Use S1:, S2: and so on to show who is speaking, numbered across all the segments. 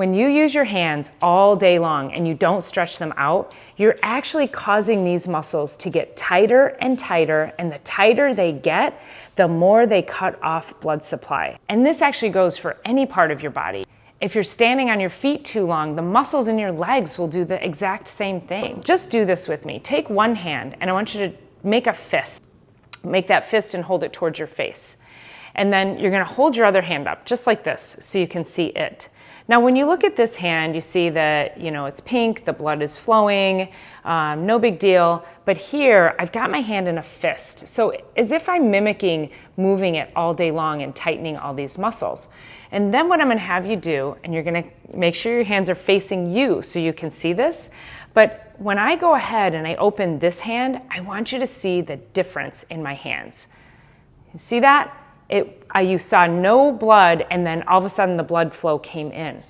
S1: When you use your hands all day long and you don't stretch them out, you're actually causing these muscles to get tighter and tighter, and the tighter they get, the more they cut off blood supply. And this actually goes for any part of your body. If you're standing on your feet too long, the muscles in your legs will do the exact same thing. Just do this with me. Take one hand and I want you to make a fist. Make that fist and hold it towards your face. And then you're gonna hold your other hand up just like this so you can see it. Now, when you look at this hand, you see that, it's pink, the blood is flowing, no big deal. But here, I've got my hand in a fist. So as if I'm mimicking moving it all day long and tightening all these muscles. And then what I'm gonna have you do, and you're gonna make sure your hands are facing you so you can see this. But when I go ahead and I open this hand, I want you to see the difference in my hands. You see that? You saw no blood, and then all of a sudden the blood flow came in.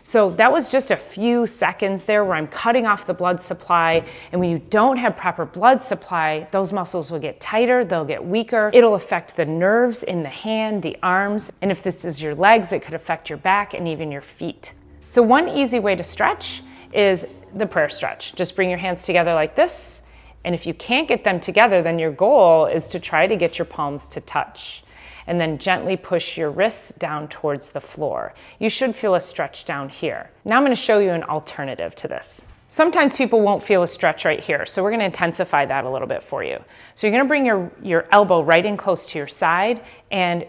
S1: So that was just a few seconds there where I'm cutting off the blood supply. And when you don't have proper blood supply, those muscles will get tighter, they'll get weaker. It'll affect the nerves in the hand, the arms. And if this is your legs, it could affect your back and even your feet. So one easy way to stretch is the prayer stretch. Just bring your hands together like this. And if you can't get them together, then your goal is to try to get your palms to touch. And then gently push your wrists down towards the floor. You should feel a stretch down here. Now I'm going to show you an alternative to this. Sometimes people won't feel a stretch right here, so we're going to intensify that a little bit for you. So you're going to bring your elbow right in close to your side and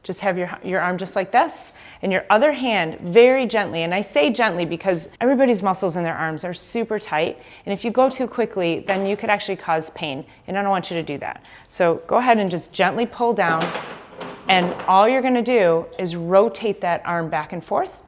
S1: just have your arm just like this, and your other hand very gently, and I say gently because everybody's muscles in their arms are super tight, and if you go too quickly, then you could actually cause pain, and I don't want you to do that. So go ahead and just gently pull down, and all you're gonna do is rotate that arm back and forth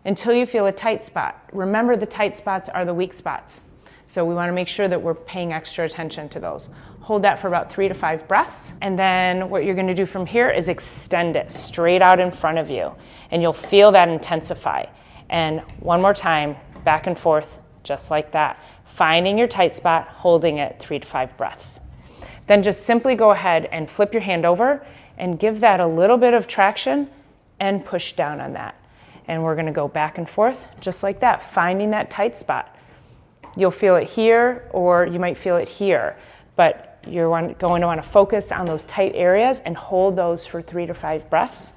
S1: until you feel a tight spot. Remember, the tight spots are the weak spots. So we wanna make sure that we're paying extra attention to those. Hold that for about 3 to 5 breaths. And then what you're gonna do from here is extend it straight out in front of you. And you'll feel that intensify. And one more time, back and forth, just like that. Finding your tight spot, holding it 3 to 5 breaths. Then just simply go ahead and flip your hand over and give that a little bit of traction and push down on that. And we're gonna go back and forth, just like that, finding that tight spot. You'll feel it here, or you might feel it here, but you're going to want to focus on those tight areas and hold those for 3 to 5 breaths.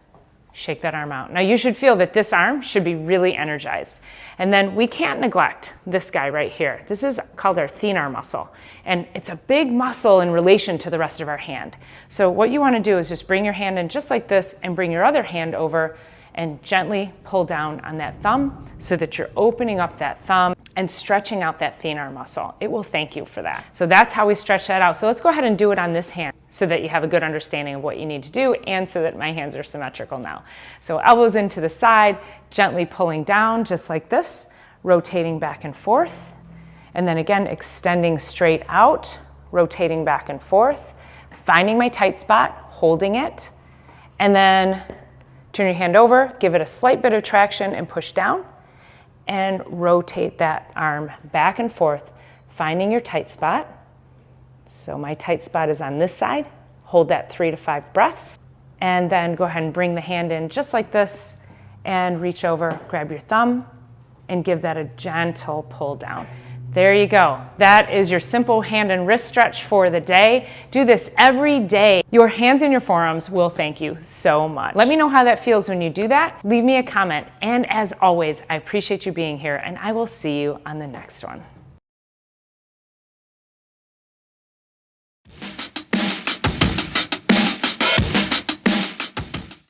S1: Shake that arm out. Now you should feel that this arm should be really energized. And then we can't neglect this guy right here. This is called our thenar muscle. And it's a big muscle in relation to the rest of our hand. So what you want to do is just bring your hand in just like this and bring your other hand over and gently pull down on that thumb so that you're opening up that thumb and stretching out that thenar muscle. It will thank you for that. So that's how we stretch that out. So let's go ahead and do it on this hand so that you have a good understanding of what you need to do and so that my hands are symmetrical now. So elbows into the side, gently pulling down just like this, rotating back and forth. And then again, extending straight out, rotating back and forth, finding my tight spot, holding it, and then turn your hand over, give it a slight bit of traction and push down, and rotate that arm back and forth, finding your tight spot. So my tight spot is on this side. Hold that 3 to 5 breaths, and then go ahead and bring the hand in just like this and reach over, grab your thumb, and give that a gentle pull down. There you go. That is your simple hand and wrist stretch for the day. Do this every day. Your hands and your forearms will thank you so much. Let me know how that feels when you do that. Leave me a comment. And as always, I appreciate you being here, and I will see you on the next one.